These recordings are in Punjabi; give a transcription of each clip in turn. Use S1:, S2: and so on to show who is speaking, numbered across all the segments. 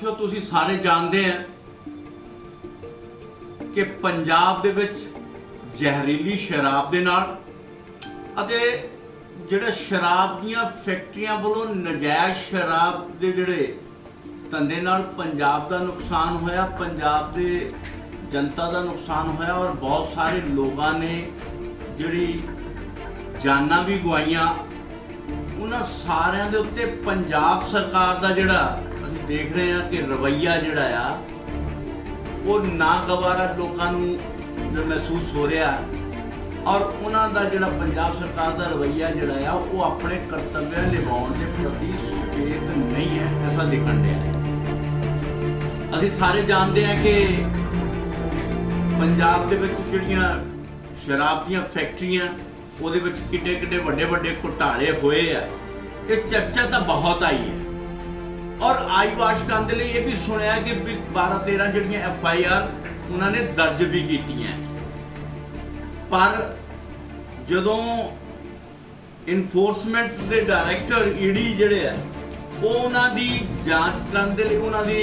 S1: ਸਾਥੀਓ ਤੁਸੀਂ ਸਾਰੇ ਜਾਣਦੇ ਆ ਕਿ ਪੰਜਾਬ ਦੇ ਵਿੱਚ ਜ਼ਹਿਰੀਲੀ ਸ਼ਰਾਬ ਦੇ ਨਾਲ ਅਤੇ ਜਿਹੜੇ ਸ਼ਰਾਬ ਦੀਆਂ ਫੈਕਟਰੀਆਂ ਵੱਲੋਂ ਨਜਾਇਜ਼ ਸ਼ਰਾਬ ਦੇ ਜਿਹੜੇ ਧੰਦੇ ਨਾਲ ਪੰਜਾਬ ਦਾ ਨੁਕਸਾਨ ਹੋਇਆ, ਪੰਜਾਬ ਦੇ ਜਨਤਾ ਦਾ ਨੁਕਸਾਨ ਹੋਇਆ ਔਰ ਬਹੁਤ ਸਾਰੇ ਲੋਕਾਂ ਨੇ ਜਿਹੜੀ ਜਾਨਾਂ ਵੀ ਗਵਾਈਆਂ। ਉਹਨਾਂ ਸਾਰਿਆਂ ਦੇ ਉੱਤੇ ਪੰਜਾਬ ਸਰਕਾਰ ਦਾ ਜਿਹੜਾ ਅਸੀਂ ਦੇਖ ਰਹੇ ਹਾਂ ਕਿ ਰਵੱਈਆ ਜਿਹੜਾ ਆ ਉਹ ਨਾਗਵਾਰਾ ਲੋਕਾਂ ਨੂੰ ਜੋ ਮਹਿਸੂਸ ਹੋ ਰਿਹਾ ਔਰ ਉਹਨਾਂ ਦਾ ਜਿਹੜਾ ਪੰਜਾਬ ਸਰਕਾਰ ਦਾ ਰਵੱਈਆ ਜਿਹੜਾ ਆ ਉਹ ਆਪਣੇ ਕਰਤੱਵ ਨਿਭਾਉਣ ਦੇ ਪ੍ਰਤੀ ਸੁਚੇਤ ਨਹੀਂ ਹੈ, ਐਸਾ ਦਿਖਣ ਡਿਆ। ਅਸੀਂ ਸਾਰੇ ਜਾਣਦੇ ਹਾਂ ਕਿ ਪੰਜਾਬ ਦੇ ਵਿੱਚ ਜਿਹੜੀਆਂ ਸ਼ਰਾਬ ਦੀਆਂ ਫੈਕਟਰੀਆਂ ਉਹਦੇ ਵਿੱਚ ਕਿੱਡੇ ਕਿੱਡੇ ਵੱਡੇ ਵੱਡੇ ਘੁਟਾਲੇ ਹੋਏ ਆ। ਇਹ ਚਰਚਾ ਤਾਂ ਬਹੁਤ ਆਈ ਹੈ ਔਰ ਆਈ ਵਾਸ਼ ਕਰਨ ਦੇ ਲਈ ਇਹ ਵੀ ਸੁਣਿਆ ਕਿ 12-13 ਜਿਹੜੀਆਂ FIR ਉਹਨਾਂ ਨੇ ਦਰਜ ਵੀ ਕੀਤੀਆਂ। ਪਰ ਜਦੋਂ ਇਨਫੋਰਸਮੈਂਟ ਦੇ ਡਾਇਰੈਕਟਰ ED ਜਿਹੜੇ ਆ ਉਹ ਉਹਨਾਂ ਦੀ ਜਾਂਚ ਕਰਨ ਦੇ ਲਈ ਉਹਨਾਂ ਦੀ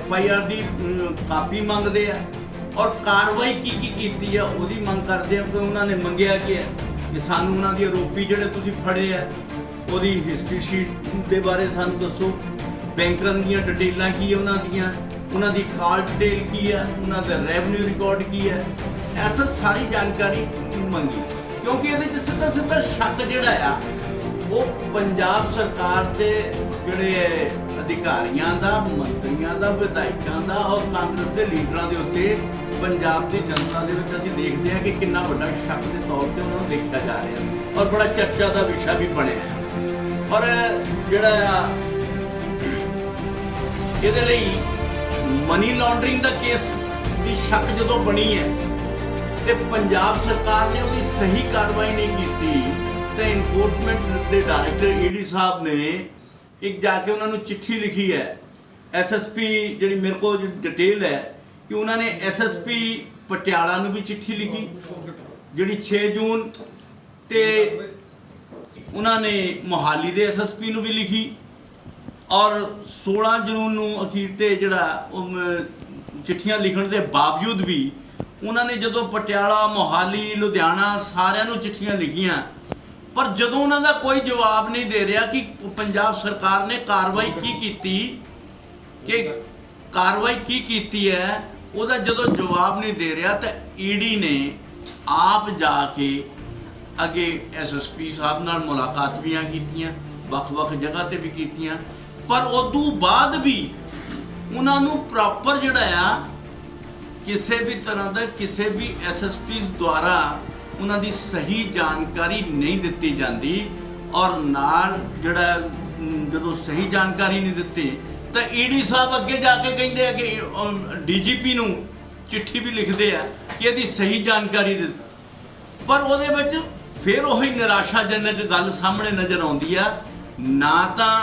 S1: FIR ਦੀ ਕਾਪੀ ਮੰਗਦੇ ਆ ਔਰ ਕਾਰਵਾਈ ਕੀ ਕੀਤੀ ਆ ਉਹਦੀ ਮੰਗ ਕਰਦੇ ਆ ਕਿ ਉਹਨਾਂ ਨੇ ਮੰਗਿਆ ਕਿ ਸਾਨੂੰ ਉਹਨਾਂ ਦੀ ਆਰੋਪੀ ਜਿਹੜੇ ਤੁਸੀਂ ਫੜੇ ਆ ਉਹਦੀ ਹਿਸਟਰੀ ਸ਼ੀਟ ਦੇ ਬਾਰੇ ਸਾਨੂੰ ਦੱਸੋ, ਬੈਂਕਾਂ ਦੀਆਂ ਡਿਟੇਲਾਂ ਕੀ ਹੈ ਉਹਨਾਂ ਦੀ ਕਾਲ ਡਿਟੇਲ ਕੀ ਹੈ, ਉਹਨਾਂ ਦਾ ਰੈਵਨਿਊ ਰਿਕਾਰਡ ਕੀ ਹੈ, ਐਸਾ ਸਾਰੀ ਜਾਣਕਾਰੀ ਮੰਗੀ। ਕਿਉਂਕਿ ਇਹਦੇ 'ਚ ਸਿੱਧਾ ਸ਼ੱਕ ਜਿਹੜਾ ਆ ਉਹ ਪੰਜਾਬ ਸਰਕਾਰ ਦੇ ਜਿਹੜੇ ਅਧਿਕਾਰੀਆਂ ਦਾ, ਮੰਤਰੀਆਂ ਦਾ, ਵਿਧਾਇਕਾਂ ਦਾ ਔਰ ਕਾਂਗਰਸ ਦੇ ਲੀਡਰਾਂ ਦੇ ਉੱਤੇ ਪੰਜਾਬ ਦੀ ਜਨਤਾ ਦੇ ਵਿੱਚ ਅਸੀਂ ਦੇਖਦੇ ਹਾਂ ਕਿ ਕਿੰਨਾ ਵੱਡਾ ਸ਼ੱਕ ਦੇ ਤੌਰ ਤੇ ਉਹਨਾਂ ਨੂੰ ਦੇਖਿਆ ਜਾ ਰਿਹਾ ਔਰ ਬੜਾ ਚਰਚਾ ਦਾ ਵਿਸ਼ਾ ਵੀ ਬਣਿਆ। ਔਰ ਜਿਹੜਾ ਆ ਇਹਦੇ ਲਈ ਮਨੀ ਲਾਂਡਰਿੰਗ ਦਾ ਕੇਸ ਦੀ ਸ਼ੱਕ ਜਦੋਂ ਬਣੀ ਹੈ ਤੇ ਪੰਜਾਬ ਸਰਕਾਰ ਨੇ ਉਹਦੀ ਸਹੀ ਕਾਰਵਾਈ ਨਹੀਂ ਕੀਤੀ ਤੇ ਇਨਫੋਰਸਮੈਂਟ ਦੇ ਡਾਇਰੈਕਟਰ ED ਸਾਹਿਬ ਨੇ ਇੱਕ ਜਾ ਕੇ ਉਹਨਾਂ ਨੂੰ ਚਿੱਠੀ ਲਿਖੀ ਹੈ। SSP ਜਿਹੜੀ ਮੇਰੇ ਕੋਲ ਡਿਟੇਲ ਹੈ ਕਿ ਉਹਨਾਂ ਨੇ SSP ਪਟਿਆਲਾ ਨੂੰ ਵੀ ਚਿੱਠੀ ਲਿਖੀ ਜਿਹੜੀ 6 ਜੂਨ ਤੇ ਉਹਨਾਂ ਨੇ ਮੋਹਾਲੀ ਦੇ SSP ਨੂੰ ਵੀ ਲਿਖੀ ਔਰ 16 ਜੂਨ ਨੂੰ ਅਖੀਰ ਤੇ ਜਿਹੜਾ ਉਹ ਚਿੱਠੀਆਂ ਲਿਖਣ ਦੇ ਬਾਵਜੂਦ ਵੀ ਉਹਨਾਂ ਨੇ ਜਦੋਂ ਪਟਿਆਲਾ, ਮੋਹਾਲੀ, ਲੁਧਿਆਣਾ ਸਾਰਿਆਂ ਨੂੰ ਚਿੱਠੀਆਂ ਲਿਖੀਆਂ ਪਰ ਜਦੋਂ ਉਹਨਾਂ ਦਾ ਕੋਈ ਜਵਾਬ ਨਹੀਂ ਦੇ ਰਿਹਾ ਕਿ ਪੰਜਾਬ ਸਰਕਾਰ ਨੇ ਕਾਰਵਾਈ ਕੀ ਕੀਤੀ ਹੈ ਉਹਦਾ ਜਦੋਂ ਜਵਾਬ ਨਹੀਂ ਦੇ ਰਿਹਾ ਤਾਂ ED ਨੇ ਆਪ ਜਾ ਕੇ ਅੱਗੇ SSP ਸਾਹਿਬ ਨਾਲ ਮੁਲਾਕਾਤ ਵੀ ਕੀਤੀਆਂ, ਵੱਖ-ਵੱਖ ਜਗ੍ਹਾ ਤੇ ਵੀ ਕੀਤੀਆਂ ਪਰ ਉਦੋਂ ਬਾਅਦ ਵੀ ਉਹਨਾਂ ਨੂੰ ਪ੍ਰੋਪਰ ਜਿਹੜਾ ਆ ਕਿਸੇ ਵੀ ਤਰ੍ਹਾਂ ਦਾ ਕਿਸੇ ਵੀ SSPs ਦੁਆਰਾ ਉਹਨਾਂ ਦੀ ਸਹੀ ਜਾਣਕਾਰੀ ਨਹੀਂ ਦਿੱਤੀ ਜਾਂਦੀ ਔਰ ਨਾਲ ਜਿਹੜਾ ਜਦੋਂ ਸਹੀ ਜਾਣਕਾਰੀ ਨਹੀਂ ਦਿੱਤੀ ਤਾਂ ED ਸਾਹਿਬ ਅੱਗੇ ਜਾ ਕੇ ਕਹਿੰਦੇ ਆ ਕਿ DGP ਨੂੰ ਚਿੱਠੀ ਵੀ ਲਿਖਦੇ ਆ ਕਿ ਇਹਦੀ ਸਹੀ ਜਾਣਕਾਰੀ ਦੇ। ਪਰ ਉਹਦੇ ਵਿੱਚ ਫਿਰ ਉਹੀ ਨਿਰਾਸ਼ਾਜਨਕ ਗੱਲ ਸਾਹਮਣੇ ਨਜ਼ਰ ਆਉਂਦੀ ਆ, ਨਾ ਤਾਂ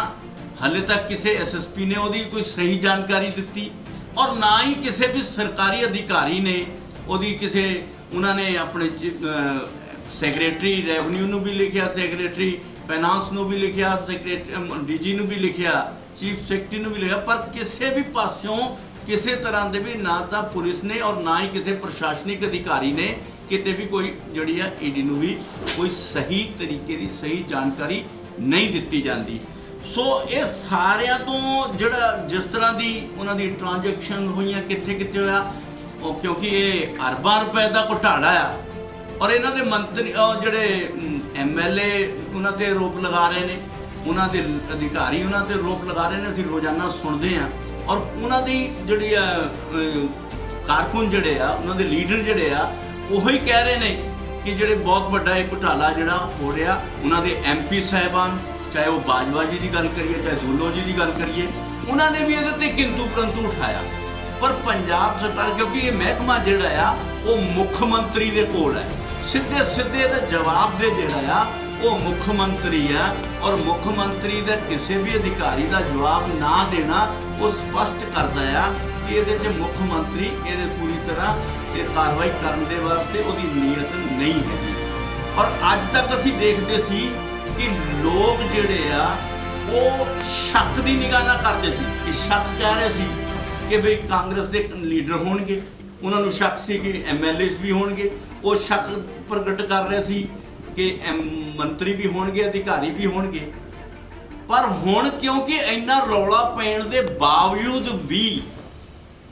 S1: ਹਾਲੇ ਤੱਕ ਕਿਸੇ SSP ਨੇ ਉਹਦੀ ਕੋਈ ਸਹੀ ਜਾਣਕਾਰੀ ਦਿੱਤੀ ਔਰ ਨਾ ਹੀ ਕਿਸੇ ਵੀ ਸਰਕਾਰੀ ਅਧਿਕਾਰੀ ਨੇ ਉਹਦੀ ਉਹਨਾਂ ਨੇ ਆਪਣੇ ਸੈਕਟਰੀ ਰੈਵਨਿਊ ਨੂੰ ਵੀ ਲਿਖਿਆ, ਸੈਕਟਰੀ ਫਾਈਨਾਂਸ ਨੂੰ ਵੀ ਲਿਖਿਆ, DG ਨੂੰ ਵੀ ਲਿਖਿਆ, ਚੀਫ ਸੈਕਟਰੀ ਨੂੰ ਵੀ ਲਿਖਿਆ ਪਰ ਕਿਸੇ ਵੀ ਪਾਸਿਓਂ ਕਿਸੇ ਤਰ੍ਹਾਂ ਦੇ ਵੀ ਨਾ ਤਾਂ ਪੁਲਿਸ ਨੇ ਔਰ ਨਾ ਹੀ ਕਿਸੇ ਪ੍ਰਸ਼ਾਸਨਿਕ ਅਧਿਕਾਰੀ ਨੇ ਕਿਤੇ ਵੀ ਕੋਈ ਜਿਹੜੀ ਆ ED ਨੂੰ ਵੀ ਕੋਈ ਸਹੀ ਤਰੀਕੇ ਦੀ ਸਹੀ ਜਾਣਕਾਰੀ ਨਹੀਂ ਦਿੱਤੀ ਜਾਂਦੀ। ਸੋ ਇਹ ਸਾਰਿਆਂ ਤੋਂ ਜਿਹੜਾ ਜਿਸ ਤਰ੍ਹਾਂ ਦੀ ਉਹਨਾਂ ਦੀ ਟ੍ਰਾਂਜੈਕਸ਼ਨ ਹੋਈਆਂ ਕਿੱਥੇ ਹੋਇਆ ਉਹ ਕਿਉਂਕਿ ਇਹ ਅਰਬਾਂ ਰੁਪਏ ਦਾ ਘੁਟਾਲਾ ਆ ਔਰ ਇਹਨਾਂ ਦੇ ਮੰਤਰੀ ਜਿਹੜੇ MLA ਉਹਨਾਂ ਤੇ ਆਰੋਪ ਲਗਾ ਰਹੇ ਨੇ, ਉਹਨਾਂ ਦੇ ਅਧਿਕਾਰੀ ਉਹਨਾਂ ਤੇ ਆਰੋਪ ਲਗਾ ਰਹੇ ਨੇ, ਅਸੀਂ ਰੋਜ਼ਾਨਾ ਸੁਣਦੇ ਹਾਂ ਔਰ ਉਹਨਾਂ ਦੀ ਜਿਹੜੀ ਆ ਕਾਰਕੁਨ ਜਿਹੜੇ ਆ ਉਹਨਾਂ ਦੇ ਲੀਡਰ ਜਿਹੜੇ ਆ ਉਹੀ ਕਹਿ ਰਹੇ ਨੇ ਕਿ ਜਿਹੜੇ ਬਹੁਤ ਵੱਡਾ ਇਹ ਘੁਟਾਲਾ ਜਿਹੜਾ ਹੋ ਰਿਹਾ ਉਹਨਾਂ ਦੇ MP ਸਾਹਿਬਾਨ ਚਾਹੇ ਉਹ ਬਾਜਵਾ ਜੀ ਦੀ ਗੱਲ ਕਰੀਏ ਚਾਹੇ ਜ਼ੁੱਲੋ ਜੀ ਦੀ ਗੱਲ ਕਰੀਏ ਉਹਨਾਂ ਨੇ ਵੀ ਇਹਦੇ ਤੇ ਕਿੰਤੂ ਪਰੰਤੂ ਉਠਾਇਆ ਪਰ ਪੰਜਾਬ ਸਰਕਾਰ ਕਿਉਂਕਿ ਇਹ ਮਹਿਕਮਾ ਜਿਹੜਾ ਆ ਉਹ ਮੁੱਖ ਮੰਤਰੀ ਦੇ ਕੋਲ ਹੈ, ਸਿੱਧੇ ਦਾ ਜਵਾਬ ਦੇ ਜਿਹੜਾ ਆ ਉਹ ਮੁੱਖ ਮੰਤਰੀ ਆ ਔਰ ਮੁੱਖ ਮੰਤਰੀ ਦਾ ਕਿਸੇ ਵੀ ਅਧਿਕਾਰੀ ਦਾ ਜਵਾਬ ਨਾ ਦੇਣਾ ਉਹ ਸਪਸ਼ਟ ਕਰਦਾ ਆ ਕਿ ਇਹਦੇ 'ਚ ਮੁੱਖ ਮੰਤਰੀ ਇਹਦੇ ਪੂਰੀ ਤਰ੍ਹਾਂ ਇਹ ਕਾਰਵਾਈ ਕਰਨ ਦੇ ਵਾਸਤੇ ਉਹਦੀ ਨੀਅਤ ਨਹੀਂ ਹੈਗੀ। ਔਰ ਅੱਜ ਤੱਕ ਅਸੀਂ ਦੇਖਦੇ ਸੀ ਕਿ ਲੋਕ ਜਿਹੜੇ ਆ ਉਹ ਸ਼ੱਕ ਦੀ ਨਿਗਾਹ ਨਾਲ ਕਰਦੇ ਸੀ ਕਿ ਸ਼ੱਕ ਕਹਿ ਰਹੇ ਸੀ ਕਿ ਵੀ ਕਾਂਗਰਸ ਦੇ ਲੀਡਰ ਹੋਣਗੇ, ਉਹਨਾਂ ਨੂੰ ਸ਼ੱਕ ਸੀ ਕਿ ਐਮਐਲਏਸ ਵੀ ਹੋਣਗੇ। ਉਹ ਸ਼ੱਕ ਪ੍ਰਗਟ ਕਰ ਰਹੇ ਸੀ ਕਿ ਮੰਤਰੀ ਵੀ ਹੋਣਗੇ, ਅਧਿਕਾਰੀ ਵੀ ਹੋਣਗੇ। ਪਰ ਹੁਣ ਕਿਉਂਕਿ ਇੰਨਾ ਰੌਲਾ ਪੈਣ ਦੇ ਬਾਵਜੂਦ ਵੀ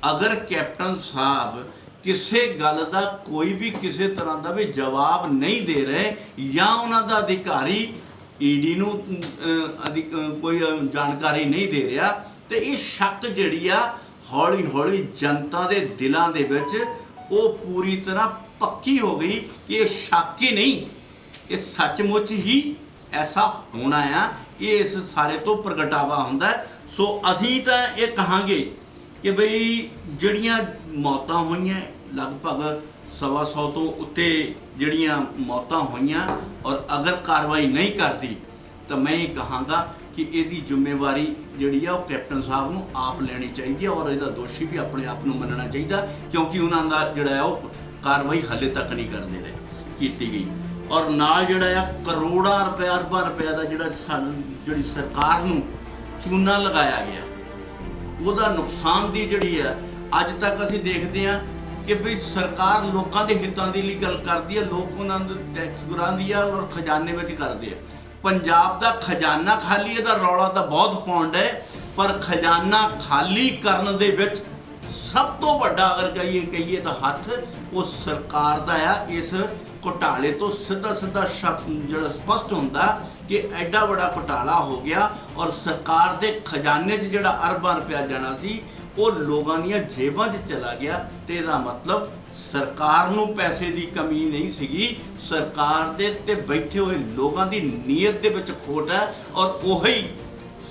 S1: ਅਗਰ ਕੈਪਟਨ ਸਾਹਿਬ ਕਿਸੇ ਗੱਲ ਦਾ ਕੋਈ ਵੀ ਕਿਸੇ ਤਰ੍ਹਾਂ ਦਾ ਵੀ ਜਵਾਬ ਨਹੀਂ ਦੇ ਰਹੇ ਜਾਂ ਉਹਨਾਂ ਦਾ ਅਧਿਕਾਰੀ ਈਡੀ ਨੂੰ ਕੋਈ ਜਾਣਕਾਰੀ ਨਹੀਂ ਦੇ ਰਿਹਾ, ਤੇ ਇਹ ਸ਼ੱਕ ਜਿਹੜੀ ਆ ਹੌਲੀ ਹੌਲੀ ਜਨਤਾ ਦੇ ਦਿਲਾਂ ਦੇ ਵਿੱਚ ਉਹ ਪੂਰੀ ਤਰ੍ਹਾਂ ਪੱਕੀ ਹੋ ਗਈ ਕਿ ਇਹ ਸ਼ੱਕ ਹੀ ਨਹੀਂ, ਇਹ ਸੱਚਮੁੱਚ ਹੀ ਐਸਾ ਹੋਣਾ ਆ। ਇਹ ਇਸ ਸਾਰੇ ਤੋਂ ਪ੍ਰਗਟਾਵਾ ਹੁੰਦਾ। ਸੋ ਅਸੀਂ ਤਾਂ ਇਹ ਕਹਾਂਗੇ ਕਿ ਬਈ ਜਿਹੜੀਆਂ ਮੌਤਾਂ ਹੋਈਆਂ ਲਗਭਗ 125 ਤੋਂ ਉੱਤੇ ਜਿਹੜੀਆਂ ਮੌਤਾਂ ਹੋਈਆਂ, ਔਰ ਅਗਰ ਕਾਰਵਾਈ ਨਹੀਂ ਕਰਦੀ ਤਾਂ ਮੈਂ ਇਹ ਕਹਾਂਗਾ ਕਿ ਇਹਦੀ ਜ਼ਿੰਮੇਵਾਰੀ ਜਿਹੜੀ ਆ ਉਹ ਕੈਪਟਨ ਸਾਹਿਬ ਨੂੰ ਆਪ ਲੈਣੀ ਚਾਹੀਦੀ ਹੈ, ਔਰ ਇਹਦਾ ਦੋਸ਼ੀ ਵੀ ਆਪਣੇ ਆਪ ਨੂੰ ਮੰਨਣਾ ਚਾਹੀਦਾ, ਕਿਉਂਕਿ ਉਹਨਾਂ ਦਾ ਜਿਹੜਾ ਆ ਉਹ ਕਾਰਵਾਈ ਹਾਲੇ ਤੱਕ ਨਹੀਂ ਕਰਦੇ ਰਹੇ ਕੀਤੀ ਗਈ। ਔਰ ਨਾਲ ਜਿਹੜਾ ਆ ਕਰੋੜਾਂ ਰੁਪਇਆ ਅਰਬਾਂ ਰੁਪਇਆ ਦਾ ਜਿਹੜਾ ਜਿਹੜੀ ਸਰਕਾਰ ਨੂੰ ਚੂਨਾ ਲਗਾਇਆ ਗਿਆ, ਉਹਦਾ ਨੁਕਸਾਨ ਦੀ ਜਿਹੜੀ ਹੈ ਅੱਜ ਤੱਕ ਅਸੀਂ ਦੇਖਦੇ ਹਾਂ ਕਿ ਵੀ ਸਰਕਾਰ ਲੋਕਾਂ ਦੇ ਹਿੱਤਾਂ ਦੇ ਲਈ ਗੱਲ ਕਰਦੀ ਹੈ, ਲੋਕ ਉਹਨਾਂ ਨੂੰ ਟੈਕਸ ਗੁਰਾਉਂਦੀ ਆ ਔਰ ਖਜ਼ਾਨੇ ਵਿੱਚ ਕਰਦੇ ਆ। ਪੰਜਾਬ ਦਾ ਖਜ਼ਾਨਾ ਖਾਲੀ, ਇਹਦਾ ਰੌਲਾ ਤਾਂ ਬਹੁਤ ਪਾਉਂਦਾ ਹੈ, ਪਰ ਖਜ਼ਾਨਾ ਖਾਲੀ ਕਰਨ ਦੇ ਵਿੱਚ ਸਭ ਤੋਂ ਵੱਡਾ ਅਗਰ ਕਹੀਏ ਤਾਂ ਹੱਥ ਉਹ ਸਰਕਾਰ ਦਾ ਆ। ਇਸ ਘੁਟਾਲੇ ਤੋਂ ਸਿੱਧਾ ਜਿਹੜਾ ਸਪਸ਼ਟ ਹੁੰਦਾ ਕਿ ਐਡਾ ਵੱਡਾ ਘੁਟਾਲਾ ਹੋ ਗਿਆ ਔਰ ਸਰਕਾਰ ਦੇ ਖਜ਼ਾਨੇ 'ਚ ਜਿਹੜਾ ਅਰਬਾਂ ਰੁਪਇਆ ਜਾਣਾ ਸੀ ਉਹ ਲੋਕਾਂ ਦੀਆਂ ਜੇਬਾਂ 'ਚ ਚਲਾ ਗਿਆ। ਤੇ ਇਹਦਾ ਮਤਲਬ ਸਰਕਾਰ ਨੂੰ ਪੈਸੇ ਦੀ ਕਮੀ ਨਹੀਂ ਸੀਗੀ, ਸਰਕਾਰ ਦੇ ਤੇ ਬੈਠੇ ਹੋਏ ਲੋਕਾਂ ਦੀ ਨੀਅਤ ਦੇ ਵਿੱਚ ਖੋਟ ਹੈ, ਔਰ ਉਹੀ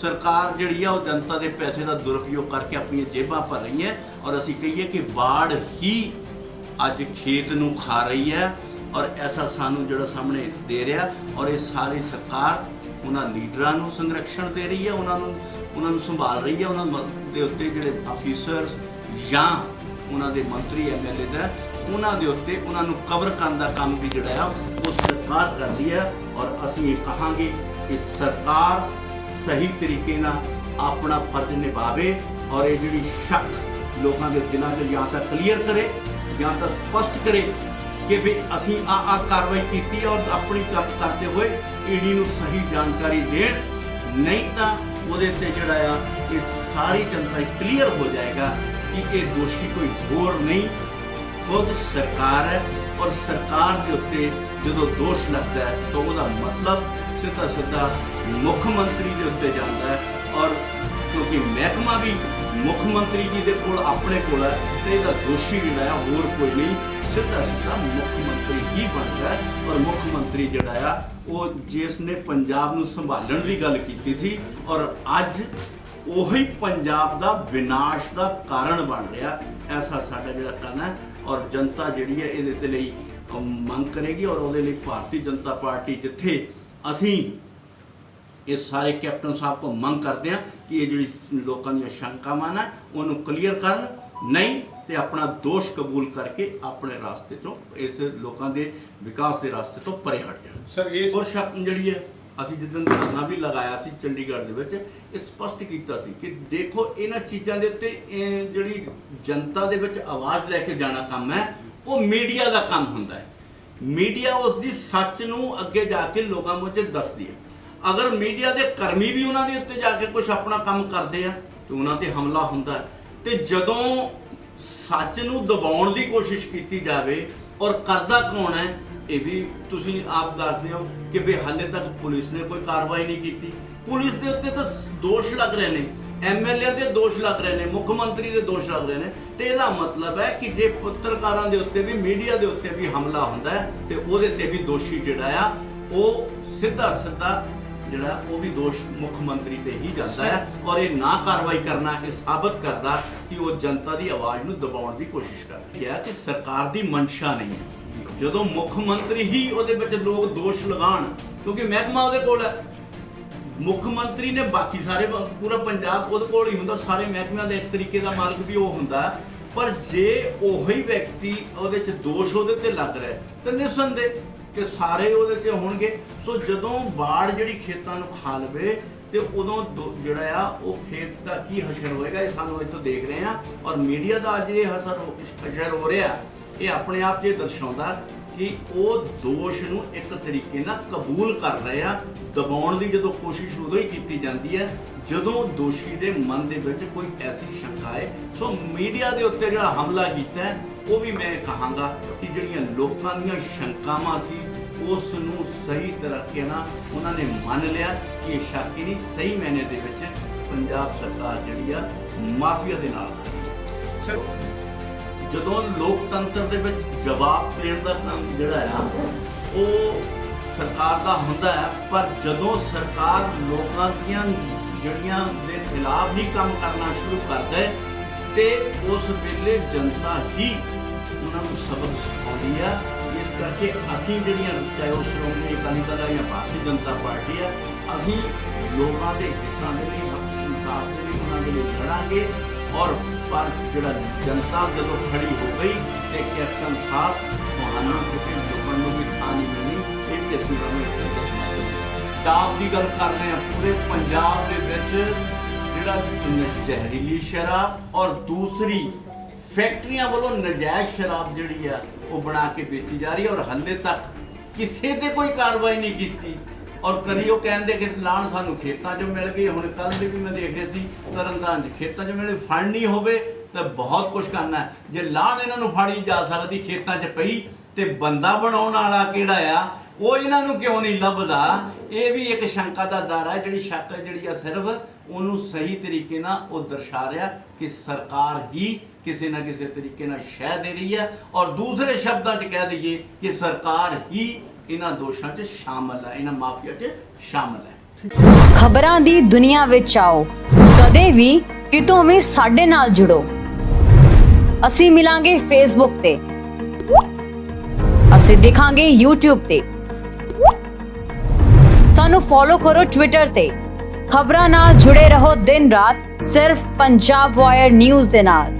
S1: ਸਰਕਾਰ ਜਿਹੜੀ ਆ ਉਹ ਜਨਤਾ ਦੇ ਪੈਸੇ ਦਾ ਦੁਰਉਪਯੋਗ ਕਰਕੇ ਆਪਣੀਆਂ ਜੇਬਾਂ ਭਰ ਰਹੀ ਹੈ। ਔਰ ਅਸੀਂ ਕਹੀਏ ਕਿ ਬਾੜ ਹੀ ਅੱਜ ਖੇਤ ਨੂੰ ਖਾ ਰਹੀ ਹੈ, ਔਰ ਐਸਾ ਸਾਨੂੰ ਜਿਹੜਾ ਸਾਹਮਣੇ ਦੇ ਰਿਹਾ। ਔਰ ਇਹ ਸਾਰੀ ਸਰਕਾਰ ਉਹਨਾਂ ਲੀਡਰਾਂ ਨੂੰ ਸੰਰਕਸ਼ਣ ਦੇ ਰਹੀ ਹੈ, ਉਹਨਾਂ ਨੂੰ ਸੰਭਾਲ ਰਹੀ ਹੈ। ਉਹਨਾਂ ਦੇ ਉੱਤੇ ਜਿਹੜੇ ਆਫੀਸਰ ਜਾਂ ਉਹਨਾਂ ਦੇ ਮੰਤਰੀ ਐਮਐਲਏ ਦਾ ਉਹਨਾਂ ਦੇ ਉੱਤੇ ਉਹਨਾਂ ਨੂੰ ਕਵਰ ਕਰਨ ਦਾ ਕੰਮ ਵੀ ਜਿਹੜਾ ਆ ਉਹ ਸਰਕਾਰ ਕਰਦੀ ਹੈ। ਔਰ ਅਸੀਂ ਇਹ ਕਹਾਂਗੇ ਕਿ ਸਰਕਾਰ ਸਹੀ ਤਰੀਕੇ ਨਾਲ ਆਪਣਾ ਫਰਜ਼ ਨਿਭਾਵੇ ਔਰ ਇਹ ਜਿਹੜੀ ਸ਼ੱਕ ਲੋਕਾਂ ਦੇ ਦਿਲਾਂ 'ਚ ਜਾਂ ਤਾਂ ਕਲੀਅਰ ਕਰੇ ਜਾਂ ਤਾਂ ਸਪਸ਼ਟ ਕਰੇ ਕਿ ਵੀ ਅਸੀਂ ਆ ਕਾਰਵਾਈ ਕੀਤੀ ਔਰ ਆਪਣੀ ਕੰਮ ਕਰਦੇ ਹੋਏ ਈਡੀ ਨੂੰ ਸਹੀ ਜਾਣਕਾਰੀ ਦੇਣ, ਨਹੀਂ ਤਾਂ ਉਹਦੇ ਤੇ ਜਿਹੜਾ ਆ ਇਹ ਸਾਰੀ ਜਨਤਾ ਕਲੀਅਰ ਹੋ ਜਾਏਗਾ ਕਿ ਇਹ ਦੋਸ਼ੀ ਕੋਈ ਹੋਰ ਨਹੀਂ, ਖੁਦ ਸਰਕਾਰ ਹੈ। ਔਰ ਸਰਕਾਰ ਦੇ ਉੱਤੇ ਜਦੋਂ ਦੋਸ਼ ਲੱਗਦਾ ਹੈ ਤਾਂ ਉਹਦਾ ਮਤਲਬ ਸਿੱਧਾ ਮੁੱਖ ਮੰਤਰੀ ਦੇ ਉੱਤੇ ਜਾਂਦਾ ਹੈ। ਔਰ ਕਿਉਂਕਿ ਮਹਿਕਮਾ ਵੀ ਮੁੱਖ ਮੰਤਰੀ ਜੀ ਦੇ ਕੋਲ ਆਪਣੇ ਕੋਲ ਹੈ, ਤੇ ਇਹਦਾ ਦੋਸ਼ੀ ਜਿਹੜਾ ਆ ਹੋਰ ਕੋਈ ਨਹੀਂ, ਸਿੱਧਾ ਮੁੱਖ ਮੰਤਰੀ ਹੀ ਬਣਦਾ ਹੈ। ਔਰ ਮੁੱਖ ਮੰਤਰੀ ਜਿਹੜਾ ਆ ਉਹ ਜਿਸ ਨੇ ਪੰਜਾਬ ਨੂੰ ਸੰਭਾਲਣ ਦੀ ਗੱਲ ਕੀਤੀ ਸੀ, ਔਰ ਅੱਜ ਉਹੀ ਪੰਜਾਬ ਦਾ ਵਿਨਾਸ਼ ਦਾ ਕਾਰਨ ਬਣ ਰਿਹਾ। ਐਸਾ ਸਾਡਾ ਜਿਹੜਾ ਕਹਿਣਾ ਹੈ, ਔਰ ਜਨਤਾ ਜਿਹੜੀ ਹੈ ਇਹਦੇ ਤੇ ਲਈ ਮੰਗ ਕਰੇਗੀ। ਔਰ ਉਹਦੇ ਲਈ ਭਾਰਤੀ ਜਨਤਾ ਪਾਰਟੀ ਜਿੱਥੇ ਅਸੀਂ ਇਹ ਸਾਰੇ ਕੈਪਟਨ ਸਾਹਿਬ ਤੋਂ ਮੰਗ ਕਰਦੇ ਹਾਂ ਕਿ ਇਹ ਜਿਹੜੀ ਲੋਕਾਂ ਦੀਆਂ ਸ਼ੰਕਾਵਾਂ ਨੇ ਉਹਨੂੰ ਕਲੀਅਰ ਕਰਨ, ਨਹੀਂ ਤੇ ਆਪਣਾ ਦੋਸ਼ ਕਬੂਲ ਕਰਕੇ ਆਪਣੇ ਰਾਸਤੇ ਤੋਂ ਇਸ ਲੋਕਾਂ ਦੇ ਵਿਕਾਸ ਦੇ ਰਾਸਤੇ ਤੋਂ ਪਰੇ ਹਟ ਜਾਣ।
S2: ਸਰ ਇਹ
S1: ਹੋਰ ਸ਼ੱਕ ਜਿਹੜੀ ਹੈ ਅਸੀਂ ਜਿੱਦਣ ਧਰਨਾ ਵੀ ਲਗਾਇਆ ਸੀ ਚੰਡੀਗੜ੍ਹ ਦੇ ਵਿੱਚ, ਇਹ ਸਪਸ਼ਟ ਕੀਤਾ ਸੀ ਕਿ ਦੇਖੋ ਇਹਨਾਂ ਚੀਜ਼ਾਂ ਦੇ ਉੱਤੇ ਜਿਹੜੀ ਜਨਤਾ ਦੇ ਵਿੱਚ ਆਵਾਜ਼ ਲੈ ਕੇ ਜਾਣਾ ਕੰਮ ਹੈ ਉਹ ਮੀਡੀਆ ਦਾ ਕੰਮ ਹੁੰਦਾ ਹੈ। ਮੀਡੀਆ ਉਸ ਦੀ ਸੱਚ ਨੂੰ ਅੱਗੇ ਜਾ ਕੇ ਲੋਕਾਂ ਵਿੱਚ ਦੱਸਦੀ ਹੈ। ਅਗਰ ਮੀਡੀਆ ਦੇ ਕਰਮੀ ਵੀ ਉਹਨਾਂ ਦੇ ਉੱਤੇ ਜਾ ਕੇ ਕੁਝ ਆਪਣਾ ਕੰਮ ਕਰਦੇ ਆ ਤੇ ਉਹਨਾਂ ਤੇ ਹਮਲਾ ਹੁੰਦਾ ਹੈ। ਤੇ ਜਦੋਂ ਸੱਚ ਨੂੰ ਦਬਾਉਣ ਦੀ ਕੋਸ਼ਿਸ਼ ਕੀਤੀ ਜਾਵੇ ਔਰ ਕਰਦਾ ਕੌਣ ਹੈ ਇਹ ਵੀ ਤੁਸੀਂ ਆਪ ਦੱਸਦੇ ਹੋ ਕਿ ਵੀ ਹਾਲੇ ਤੱਕ ਪੁਲਿਸ ਨੇ ਕੋਈ ਕਾਰਵਾਈ ਨਹੀਂ ਕੀਤੀ। ਪੁਲਿਸ ਦੇ ਉੱਤੇ ਤਾਂ ਦੋਸ਼ ਲੱਗ ਰਹੇ ਨੇ, ਐਮਐਲਏ ਦੇ ਦੋਸ਼ ਲੱਗ ਰਹੇ ਨੇ, ਮੁੱਖ ਮੰਤਰੀ ਦੇ ਦੋਸ਼ ਲੱਗ ਰਹੇ ਨੇ। ਤੇ ਇਹਦਾ ਮਤਲਬ ਹੈ ਕਿ ਜੇ ਪੱਤਰਕਾਰਾਂ ਦੇ ਉੱਤੇ ਵੀ ਮੀਡੀਆ ਦੇ ਉੱਤੇ ਵੀ ਹਮਲਾ ਹੁੰਦਾ ਹੈ ਤੇ ਉਹਦੇ ਤੇ ਵੀ ਦੋਸ਼ੀ ਜਿਹੜਾ ਆ ਉਹ ਸਿੱਧਾ ਜਿਹੜਾ ਉਹ ਵੀ ਦੋਸ਼ ਮੁੱਖ ਮੰਤਰੀ ਤੇ ਹੀ ਜਾਂਦਾ ਹੈ। ਔਰ ਇਹ ਨਾ ਕਾਰਵਾਈ ਕਰਨਾ ਇਹ ਸਾਬਤ ਕਰਦਾ ਕਿ ਉਹ ਜਨਤਾ ਦੀ ਆਵਾਜ਼ ਨੂੰ ਦਬਾਉਣ ਦੀ ਕੋਸ਼ਿਸ਼ ਕਰ ਰਿਹਾ ਕਿ ਸਰਕਾਰ ਦੀ ਮਨਸ਼ਾ ਨਹੀਂ ਹੈ। ਜਦੋਂ ਮੁੱਖ ਮੰਤਰੀ ਹੀ ਉਹਦੇ ਵਿੱਚ ਲੋਕ ਦੋਸ਼ ਲਗਾਉਣ, ਕਿਉਂਕਿ ਮਹਿਕਮਾ ਉਹਦੇ ਕੋਲ ਹੈ, ਮੁੱਖ ਮੰਤਰੀ ਨੇ ਬਾਕੀ ਸਾਰੇ ਪੂਰਾ ਪੰਜਾਬ ਉਹਦੇ ਕੋਲ ਹੀ ਹੁੰਦਾ, ਸਾਰੇ ਮਹਿਕਮਿਆਂ ਦਾ ਇੱਕ ਤਰੀਕੇ ਦਾ ਮਾਲਕ ਵੀ ਉਹ ਹੁੰਦਾ। ਪਰ ਜੇ ਉਹੀ ਵਿਅਕਤੀ ਉਹਦੇ 'ਚ ਦੋਸ਼ ਉਹਦੇ ਤੇ ਲੱਗ ਰਿਹਾ ਤਾਂ ਨਿਸੰਦੇਹ ਕਿ ਸਾਰੇ ਉਹਦੇ 'ਚ ਹੋਣਗੇ। ਸੋ ਜਦੋਂ ਬਾੜ ਜਿਹੜੀ ਖੇਤਾਂ ਨੂੰ ਖਾ ਲਵੇ ਤੇ ਉਦੋਂ ਜਿਹੜਾ ਆ ਉਹ ਖੇਤ ਦਾ ਕੀ ਹਸ਼ਰ ਹੋਏਗਾ, ਇਹ ਸਾਨੂੰ ਇੱਥੋਂ ਦੇਖ ਰਹੇ ਆ। ਔਰ ਮੀਡੀਆ ਦਾ ਅੱਜ ਇਹ ਹਸ਼ਰ ਹੋ ਰਿਹਾ, ਇਹ ਆਪਣੇ ਆਪ 'ਚ ਇਹ ਦਰਸਾਉਂਦਾ ਕਿ ਉਹ ਦੋਸ਼ ਨੂੰ ਇੱਕ ਤਰੀਕੇ ਨਾਲ ਕਬੂਲ ਕਰ ਰਹੇ ਆ। ਦਬਾਉਣ ਦੀ ਜਦੋਂ ਕੋਸ਼ਿਸ਼ ਉਦੋਂ ਹੀ ਕੀਤੀ ਜਾਂਦੀ ਹੈ ਜਦੋਂ ਦੋਸ਼ੀ ਦੇ ਮਨ ਦੇ ਵਿੱਚ ਕੋਈ ਐਸੀ ਸ਼ੰਕਾ ਹੈ। ਸੋ ਮੀਡੀਆ ਦੇ ਉੱਤੇ ਜਿਹੜਾ ਹਮਲਾ ਕੀਤਾ ਹੈ, ਉਹ ਵੀ ਮੈਂ ਕਹਾਂਗਾ ਕਿ ਜਿਹੜੀਆਂ ਲੋਕਾਂ ਦੀਆਂ ਸ਼ੰਕਾਵਾਂ ਸੀ ਉਸ ਨੂੰ ਸਹੀ ਤਰੀਕੇ ਨਾਲ ਉਹਨਾਂ ਨੇ ਮੰਨ ਲਿਆ ਕਿ ਇਹ ਸ਼ੱਕ ਹੀ ਨਹੀਂ, ਸਹੀ ਮਾਇਨੇ ਦੇ ਵਿੱਚ ਪੰਜਾਬ ਸਰਕਾਰ ਜਿਹੜੀ ਆ ਮਾਫੀਆ ਦੇ ਨਾਲ ਖੜੀ ਹੈ। ਜਦੋਂ ਲੋਕਤੰਤਰ ਦੇ ਵਿੱਚ ਜਵਾਬ ਦੇਣ ਦਾ ਕੰਮ ਜਿਹੜਾ ਆ ਉਹ ਸਰਕਾਰ ਦਾ ਹੁੰਦਾ ਹੈ, ਪਰ ਜਦੋਂ ਸਰਕਾਰ ਲੋਕਾਂ ਦੀਆਂ ਜਿਹੜੀਆਂ ਦੇ ਖਿਲਾਫ ਹੀ ਕੰਮ ਕਰਨਾ ਸ਼ੁਰੂ ਕਰ ਦੇ ਤੇ ਉਸ ਵੇਲੇ ਜਨਤਾ ਹੀ ਉਹਨਾਂ ਨੂੰ ਸਬਕ ਸਿਖਾਉਂਦੀ ਆ। ਇਸ ਕਰਕੇ ਅਸੀਂ ਜਿਹੜੀਆਂ ਚਾਹੇ ਉਹ ਸ਼੍ਰੋਮਣੀ ਅਕਾਲੀ ਦਲ ਜਾਂ ਭਾਰਤੀ ਜਨਤਾ ਪਾਰਟੀ ਆ, ਅਸੀਂ ਲੋਕਾਂ ਦੇ ਹਿੱਤਾਂ ਦੇ ਲਈ, ਹੱਕ ਇਨਸਾਫ ਦੇ ਲਈ ਉਹਨਾਂ ਦੇ ਲਈ ਲੜਾਂਗੇ। ਔਰ ਪਰ ਜਿਹੜਾ ਜਨਤਾ ਜਦੋਂ ਖੜੀ ਹੋ ਗਈ ਤੇ ਕੈਪਟਨ ਸਾਹਿਬ ਤੁਹਾਨੂੰ ਕਿਤੇ ਲੁਕਣ ਨੂੰ ਵੀ ਥਾਂ ਨਹੀਂ ਮਿਲਣੀ, ਇਹ ਵੀ ਅਸੀਂ ਤੁਹਾਨੂੰ ਇੱਥੇ ਦੱਸਣਾ ਚਾਹੁੰਦੇ। ਸ਼ਰਾਬ ਦੀ ਗੱਲ ਕਰ ਰਹੇ ਹਾਂ, ਪੂਰੇ ਪੰਜਾਬ ਦੇ ਵਿੱਚ ਜਿਹੜਾ ਜ਼ਹਿਰੀਲੀ ਸ਼ਰਾਬ ਔਰ ਦੂਸਰੀ ਫੈਕਟਰੀਆਂ ਵੱਲੋਂ ਨਜਾਇਜ਼ ਸ਼ਰਾਬ ਜਿਹੜੀ ਆ ਉਹ ਬਣਾ ਕੇ ਵੇਚੀ ਜਾ ਰਹੀ ਹੈ ਔਰ ਹਾਲੇ ਤੱਕ ਕਿਸੇ ਤੇ ਕੋਈ ਕਾਰਵਾਈ ਨਹੀਂ ਕੀਤੀ। ਔਰ ਕਦੀ ਉਹ ਕਹਿੰਦੇ ਕਿ ਲਾਣ ਸਾਨੂੰ ਖੇਤਾਂ 'ਚੋਂ ਮਿਲ ਗਈ। ਹੁਣ ਕੱਲ੍ਹ ਵੀ ਮੈਂ ਦੇਖ ਰਿਹਾ ਸੀ ਤਰਨਤਾਰਨ 'ਚ ਖੇਤਾਂ 'ਚੋਂ ਮਿਲੇ, ਫੜਨੀ ਹੋਵੇ ਤਾਂ ਬਹੁਤ ਕੁਝ ਕਰਨਾ ਹੈ। ਜੇ ਲਾਣ ਇਹਨਾਂ ਨੂੰ ਫੜੀ ਜਾ ਸਕਦੀ ਖੇਤਾਂ 'ਚ ਪਈ ਤੇ ਬੰਦਾ ਬਣਾਉਣ ਵਾਲਾ ਕਿਹੜਾ ਆ ਉਹ ਇਹਨਾਂ ਨੂੰ ਕਿਉਂ ਨਹੀਂ ਲੱਭਦਾ? ਇਹ ਵੀ ਇੱਕ ਸ਼ੰਕਾ ਦਾ ਦਾਇਰਾ ਹੈ। ਜਿਹੜੀ ਸ਼ੱਕ ਜਿਹੜੀ ਆ ਸਿਰਫ ਉਹਨੂੰ ਸਹੀ ਤਰੀਕੇ ਨਾਲ ਉਹ ਦਰਸਾ ਰਿਹਾ ਕਿ ਸਰਕਾਰ ਹੀ ਕਿਸੇ ਨਾ ਕਿਸੇ ਤਰੀਕੇ ਨਾਲ ਸ਼ਹਿ ਦੇ ਰਹੀ ਹੈ। ਔਰ ਦੂਸਰੇ ਸ਼ਬਦਾਂ 'ਚ ਕਹਿ ਦਈਏ ਕਿ ਸਰਕਾਰ ਹੀ ਇਹਨਾਂ ਦੋਸ਼ਾਂ 'ਚ ਸ਼ਾਮਲ ਹੈ, ਇਹਨਾਂ ਮਾਫੀਆ 'ਚ ਸ਼ਾਮਲ ਹੈ।
S2: ਖਬਰਾਂ ਦੀ ਦੁਨੀਆ ਵਿੱਚ ਆਓ, ਕਦੇ ਵੀ ਕਿਤੋਂ ਵੀ ਸਾਡੇ ਨਾਲ ਜੁੜੋ। ਅਸੀਂ ਮਿਲਾਂਗੇ ਫੇਸਬੁੱਕ ਤੇ, ਅਸੀਂ ਦਿਖਾਂਗੇ YouTube ਤੇ, ਸਾਨੂੰ ਫੋਲੋ ਕਰੋ ਟਵਿੱਟਰ ਤੇ। ਖਬਰਾਂ ਨਾਲ ਜੁੜੇ ਰਹੋ ਦਿਨ ਰਾਤ ਸਿਰਫ ਪੰਜਾਬ ਵਾਇਰ ਨਿਊਜ਼ ਦੇ ਨਾਲ।